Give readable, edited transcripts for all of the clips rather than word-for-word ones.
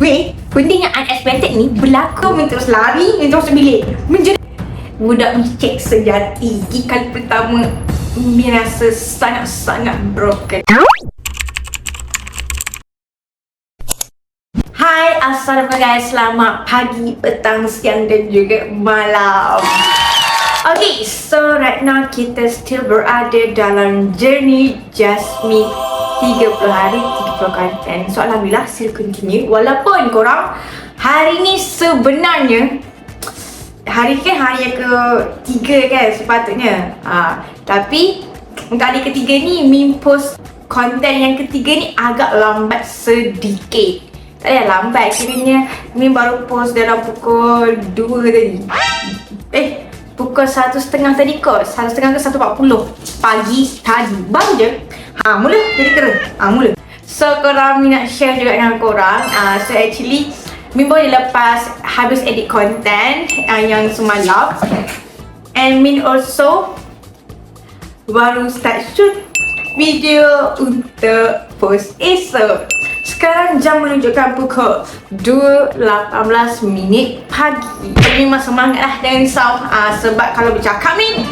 Weh, benda yang unexpected ni berlaku. Min terus lari, min terus bilik. Menjadi budak micek sejati. Kali pertama Min rasa sangat-sangat broken. Hai, assalamualaikum guys. Selamat pagi, petang, siang dan juga malam. Okay, so right now kita still berada dalam journey Jasmine 30 hari, 30 konten. So alhamdulillah still continue. Walaupun korang hari ni sebenarnya hari kan hari yang ketiga kan sepatutnya. Tapi untuk hari ketiga ni Min post konten yang ketiga ni agak lambat sedikit. Tak payah lambat, kiranya Min baru post dalam pukul 2 tadi. Pukul 1.30 tadi kot. 1.30 ke 1.40 pagi tadi. Baru je. Mula jadi kera. Mula. So korang Min nak share juga dengan korang. So actually Min baru lepas habis edit content yang semalam. And Min also baru start shoot video untuk post esok. Sekarang jam menunjukkan pukul 2.18 pagi. Min memang semangat lah, jangan risau. Sebab kalau bercakap ni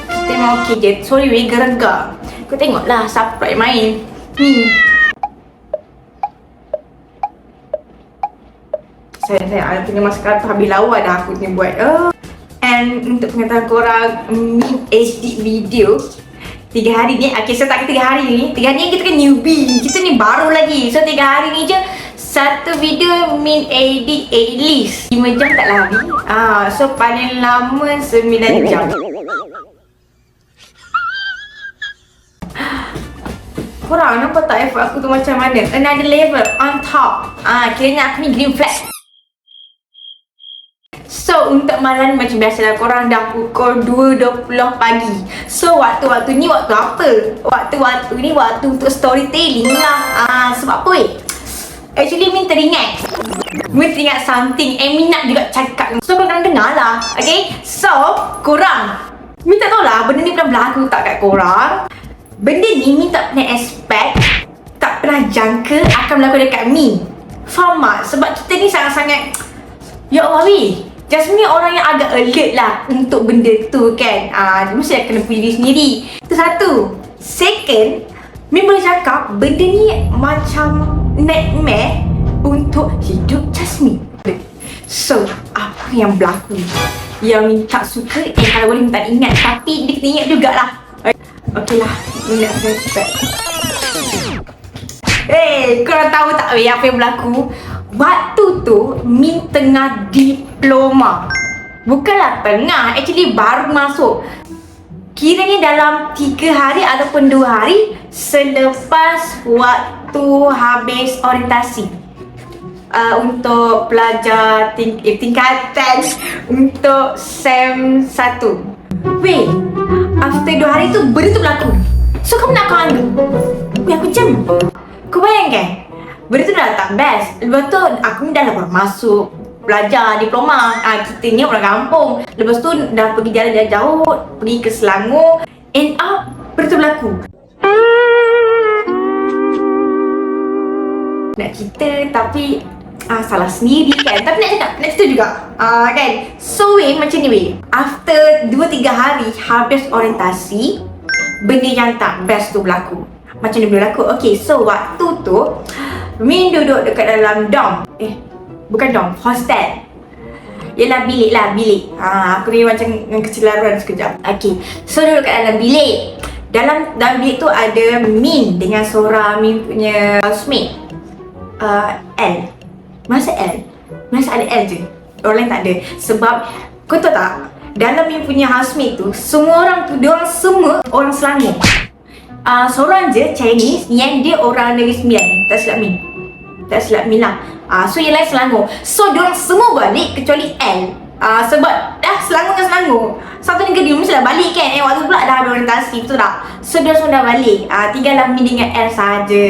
kita memang okey je. Sorry weh, geregak. Kau tengoklah siapa yang main ni. Saya punya maskara tu habis lawa dah aku ni buat. And untuk pengetahuan korang, Min edit video 3 hari ni. Okay, saya tak kata 3 hari ni. 3 hari ni kita kan newbie. Kita ni baru lagi. So 3 hari ni je satu video Min edit at least 5 jam tak lah habis. So paling lama 9 jam. Korang nampak tak effort aku tu macam mana? Another level on top. Kiranya aku ni green flag. So untuk malam ni macam biasalah, korang dah pukul 2.20 pagi. So waktu-waktu ni waktu apa? Waktu-waktu ni waktu untuk storytelling lah. Sebab apa weh? Actually Min teringat something and Min nak juga cakap. So korang dengar lah. Okay? So korang, Min tak tahu lah benda ni pernah berlaku tak kat korang. Benda ni Min tak pernah expect, tak pernah jangka akan berlaku dekat Min. Faham tak? Sebab kita ni sangat-sangat, ya Allah weh, Jasmine ni orang yang agak alert lah untuk benda tu kan. Mesti kena puji diri sendiri. Itu satu. Second, Min boleh cakap benda ni macam nightmare untuk hidup Jasmine. So, apa yang berlaku yang Min tak suka, kalau boleh Min tak ingat, tapi dia kena ingat jugalah. Okey lah, Min nak kena cepat. Korang tahu tak weh apa yang berlaku? Waktu tu Min tengah diploma. Bukanlah tengah, actually baru masuk. Kiranya dalam 3 hari ataupun 2 hari selepas waktu habis orientasi. Untuk pelajar tingkatan untuk SEM 1. Weh, after 2 hari tu benda tu berlaku. So kamu nak kau anggap? Weh, aku macam, kau bayangkan benda tu dah tak best. Lepas tu aku ni dah baru masuk belajar diploma. Kita ni orang kampung. Lepas tu dah pergi jalan jauh, pergi ke Selangor. End up benda tu berlaku. Nak cerita tapi salah sendiri kan. Tapi nak cakap, nak cerita juga kan. So weh, macam ni weh, after 2-3 hari habis orientasi, benda yang tak best tu berlaku. Macam ni boleh berlaku. Okay, so waktu tu Min duduk dekat dalam dorm. Bukan dorm, hostel. Yelah bilik lah, bilik. Aku ni macam kecelaruan sekejap. Okay, so duduk kat dalam bilik. Dalam bilik tu ada Min dengan seorang Min punya housemate, L. Masa L? Masa ada L je, orang lain tak ada. Sebab kau tahu tak, dalam Min punya housemate tu, semua orang tu, diorang semua orang Selangor. Seorang je Chinese yang dia orang Negeri Sembilan. Tak silap Min. Tak silap Min lah. So yang lain Selangor. So diorang semua balik kecuali L. Sebab dah Selangor dengan Selangor, satu negeri mestilah balik kan. Waktu pula dah ada orientasi, betul tak? So diorang semua dah balik. Tinggallah Min dengan L saja.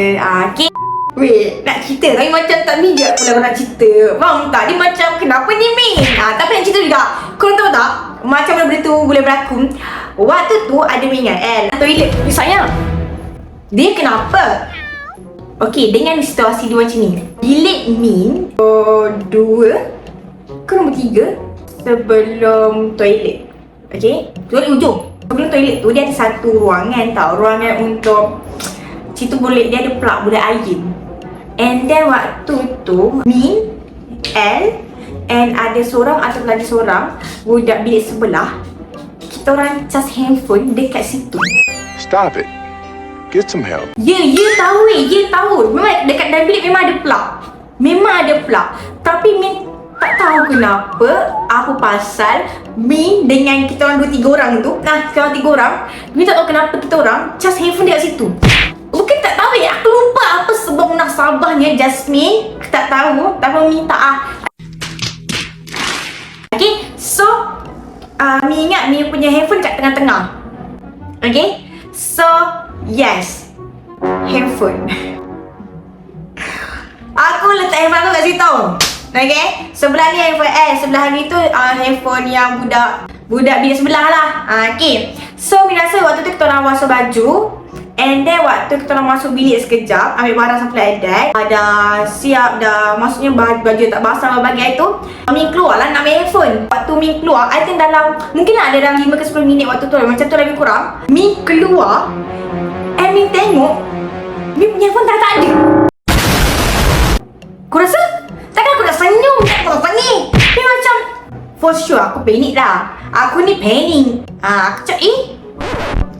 Okay. Weh, nak cerita tapi macam tak bijak pula nak cerita. Faham tak? Dia macam kenapa ni Min? Tapi nak cerita juga. Korang tahu tak macam mana benda tu boleh berlaku? Waktu tu ada Min dengan L toilet. Sayang, dia kenapa? Okey, dengan situasi dia macam ni. Bilik Min 2 ke nombor 3 sebelum toilet. Okey, toilet ujung. Sebelum toilet tu dia ada satu ruangan tau. Ruangan untuk situ boleh, dia ada plug boleh air. And then waktu tu Min, L and ada seorang atau lagi seorang budak bilik sebelah, kita orang cas handphone dekat situ. Stop it. Get some help. Ya tahu. Memang dekat dalam bilik memang ada plug. Memang ada plug. Tapi Min tak tahu kenapa, apa pasal Min dengan kita orang 2-3 orang tu, kita orang 3 orang, Min tak tahu kenapa kita orang cas handphone dekat situ. Bukan tak tahu aku lupa apa sebab munasabahnya Jasmine. Aku tak tahu, tapi minta Okay, so Min ingat Min punya handphone kat tengah-tengah. Okay, so yes, handphone. Aku letak handphone aku kat situ. Okay, sebelah ni handphone sebelah ni tu handphone yang budak bilik sebelah lah. Okay, so Min rasa waktu tu kita orang basuh baju. And then waktu kita orang masuk bilik sekejap, ambil barang sampai adat, dah siap dah, maksudnya baju tak basah bagai tu, Min keluar lah nak ambil handphone. Waktu Min keluar, I think dalam, mungkin lah dalam 5 ke 10 minit waktu tu, macam tu lebih kurang. Min keluar and Min tengok Min punya handphone tak ada. Kau rasa? Takkan aku nak senyum kat kau ni? Min macam, for sure aku panik dah. Aku ni panik. Aku cakap,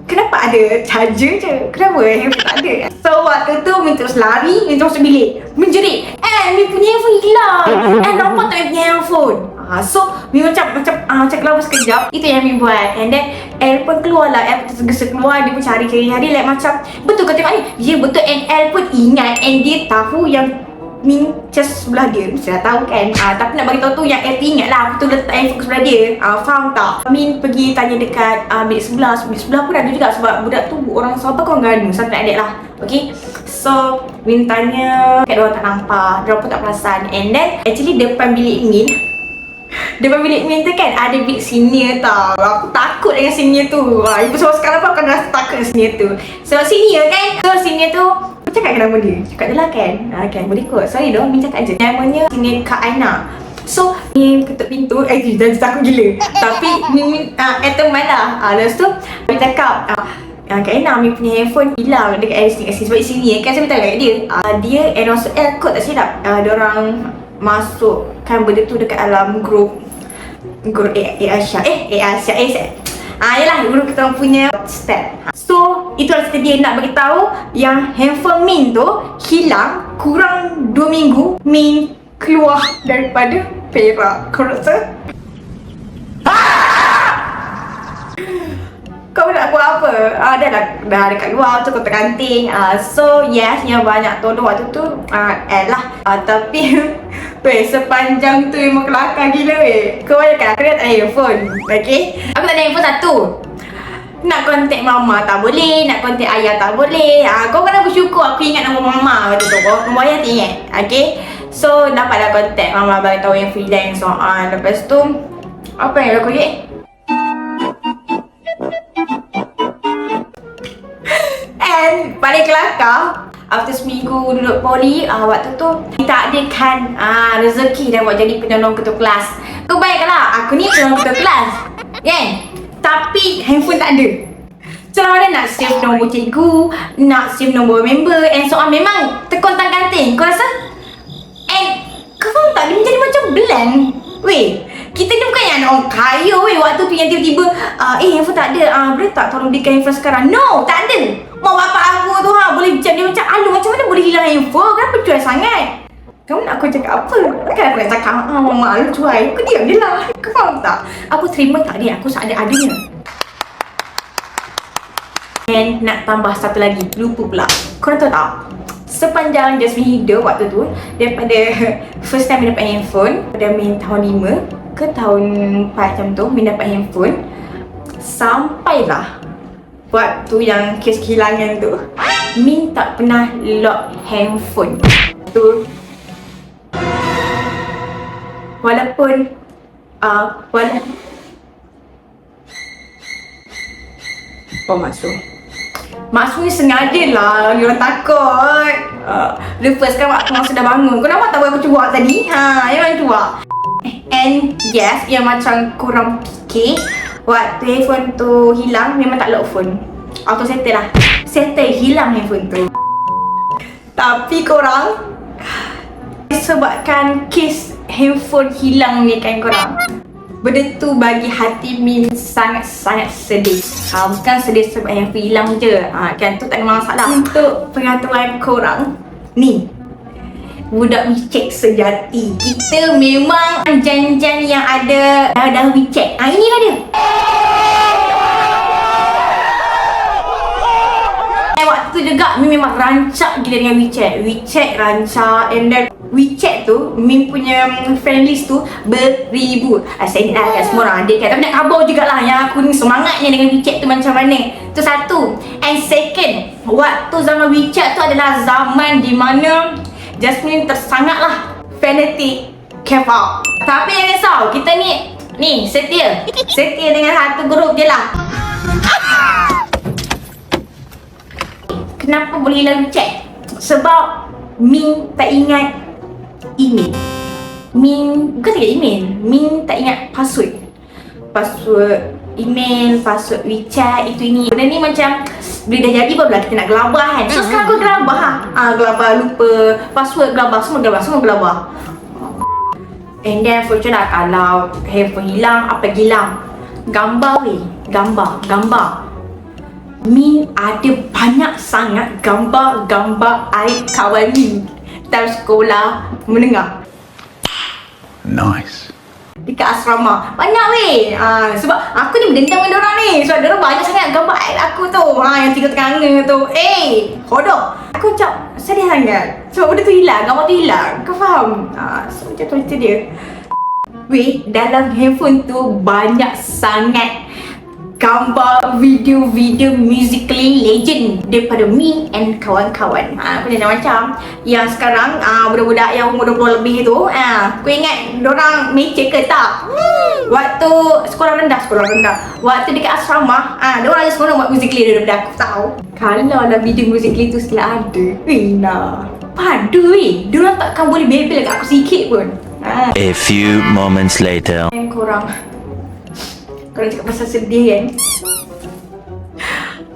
kenapa ada charger je? Kenapa handphone tak ada? So waktu tu Min terus lari, Min terus masuk bilik. Min jerit, Min punya handphone hilang. Nampak tak Min punya handphone? So Min macam kelabur sekejap. Itu yang Min buat. And then L pun keluar lah. L pun tergesa keluar. Dia pun cari-cari like macam, betul kau tengok ni? Ya betul. And L pun ingat. And dia tahu yang Min just sebelah dia. Mesti dah tahu kan. Tapi nak bagi tahu tu yang L ingat lah aku tu letak handphone ke sebelah dia. Faham tak? Min pergi tanya dekat bilik sebelah. Bilik sebelah pun ada juga sebab budak tu orang Sabah kau ganu. Sampai adik lah. Okay, so Min tanya kat diorang tak nampak. Diorang pun tak perasan. And then actually depan bilik Min tu kan ada bilik senior tau. Aku takut dengan senior tu. Ibu sebab sekarang pun aku rasa takut dengan senior tu. Sebab senior kan. So senior tu, cakap nama dia. Cakap dia lah kan. Kan boleh kot. Sorry dong, Min cakap je. Namanya senior Kak Aina. So Min ketuk pintu. Dah takut gila. Tapi Min teman lah. Lepas tu Min cakap, Kak Aina, Min punya handphone hilang dekat LC. Sebab senior kan, saya minta kat dia. Dia and also kot tak silap. Diorang masukkan benda tu dekat dalam grup Asia. Yalah, grup kita orang punya step. So itulah cerita dia nak beritahu yang handphone Min tu hilang kurang 2 minggu Min keluar daripada Perak. Kau rasa? Kau nak buat apa? Dah dekat luar tu kau terkanting. So yes, yang banyak tolong waktu tu L lah. Tapi sepanjang tu memang kelakar gila Kau bayangkan aku dah tak ada handphone. Okay, aku tak ada handphone satu. Nak kontak mama tak boleh, nak kontak ayah tak boleh. Kau kena bersyukur aku ingat nama mama waktu tu. Nombor ayah tak ingat. Okay, so dapatlah kontak mama, bagi tahu yang freelance soal. Lepas tu apa yang aku ingat? And paling kelakar, after seminggu duduk poli, waktu tu kita adakan rezeki dan buat jadi penolong ketua kelas. Kau bayangkanlah, aku ni penolong ketua kelas kan? Tapi handphone tak ada. Macam mana nak save nombor cikgu, nak save nombor member and so on. Memang terkontang kanting. Kau rasa? And kau faham tak? Dia menjadi macam blank. Kita ni bukan yang orang kaya waktu tu yang tiba-tiba handphone tak ada, boleh tak tolong belikan handphone sekarang? No, tak ada. Mak bapak aku tu boleh dia macam macam mana boleh hilang handphone? Kenapa cuai sangat? Kamu nak aku cakap apa? Takkan aku nak cakap mama lu cuai. Aku diam je lah. Kau faham tak? Aku terima tak dia, aku seadanya. And nak tambah satu lagi, lupa pula. Korang tahu tak? Sepanjang Jasmine hidup waktu tu, daripada first time Min dapat handphone, pada Min tahun 5 ke tahun 4 macam tu, Min dapat handphone. Sampailah waktu yang kes kehilangan tu, Min tak pernah lock handphone tu. Walaupun Maksudnya sengaja lah, diorang takut. Lupa sekarang aku memang sudah bangun. Kau nampak tak apa aku cuak tadi? Yang cuak. And yes, yang macam korang fikir, waktu handphone tu hilang, memang tak lock phone. Auto settle lah. Settle, hilang handphone tu. Tapi korang, sebabkan kes handphone hilang ni kan korang, benda tu bagi hati Min sangat-sangat sedih. Bukan sedih sebab handphone hilang je. Kan tu tak ada masalah. Untuk pengetahuan korang, ni budak WeChat sejati. Kita memang jan-jan yang ada dah WeChat. Inilah dia. Waktu tu juga Min memang rancak gila dengan WeChat. WeChat rancak, and then WeChat tu, Min punya friend list tu beribu. Saya ingat lah kat semua orang ada kan. Tapi nak khabar jugalah yang aku ni semangatnya dengan WeChat tu macam mana. Tu satu. And second, waktu zaman WeChat tu adalah zaman di mana Jasmine tersangatlah fanatik K-pop. Tapi jangan risau, kita ni setia dengan satu grup je lah. Kenapa boleh hilang WeChat? Sebab Min tak ingat email. Bukan tak ingat email, Min tak ingat password email, password WeChat, itu ini. Benda ni macam bila dah jadi barulah kita nak gelabah kan. So sekarang aku gelabah gelabah, lupa password, gelabah, semua gelabah. And then for lah, kalau handphone hilang, apa hilang? Gambar weh, gambar. Min ada banyak sangat gambar aib kawan Min dalam sekolah menengah. Nice. Dekat asrama banyak weh. Sebab aku ni berdendam dengan diorang ni. Sebab diorang banyak sangat gambar aib aku tu. Yang tiga tenganga tu. Hodok. Aku macam sedih sangat. Sebab benda tu hilang, gambar tu hilang. Kau faham? So macam tu cerita dia. Weh, dalam handphone tu banyak sangat gambar, video musically legend daripada Min and kawan-kawan. Aku macam yang sekarang budak-budak yang umur 20 lebih tu, kau ingat dorang mencet ke tak? Waktu sekolah rendah. Waktu dekat asrama, dorang je semua buat musically daripada aku tahu. Kalau ada video musically tu sila ada, padu weh. Dorang takkan boleh bebel kat aku sikit pun. A few moments later. Korang cakap pasal sedih kan,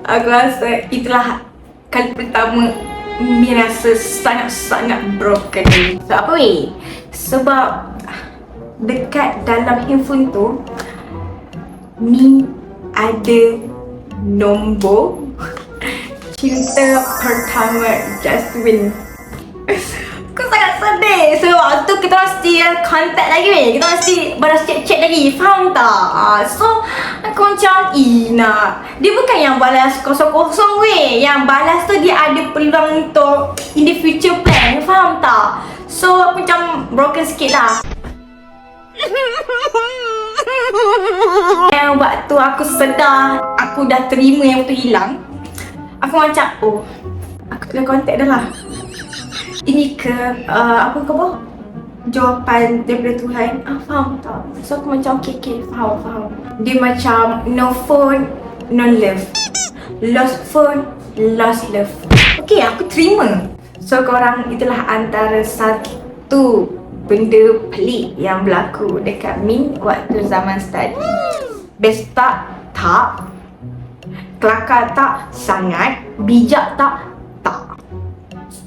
aku rasa itulah kali pertama Min rasa sangat-sangat broken. Sebab apa weh? Sebab dekat dalam handphone tu Min ada nombor cinta pertama Jasmine. Aku sangat sedih. So waktu kita mesti contact lagi weh. Kita mesti balas chat lagi. Faham tak? So aku macam dia bukan yang balas kosong-kosong weh. Yang balas tu dia ada peluang untuk in the future plan. Faham tak? So aku macam broken sikit lah. Yang waktu aku sedar aku dah terima yang tu hilang, aku macam aku telah contact dah lah. Ini ke jawapan daripada Tuhan. Faham tak? So aku macam okay, faham. Dia macam no phone, no love. Lost phone, lost love. Okay, aku terima. So korang, itulah antara satu benda pelik yang berlaku dekat Min waktu zaman study. Best tak? Tak. Kelakar tak? Sangat. Bijak tak? Tak.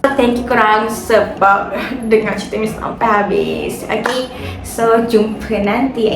Thank you korang sebab dengar cerita ni sampai habis. Okay, so jumpa nanti.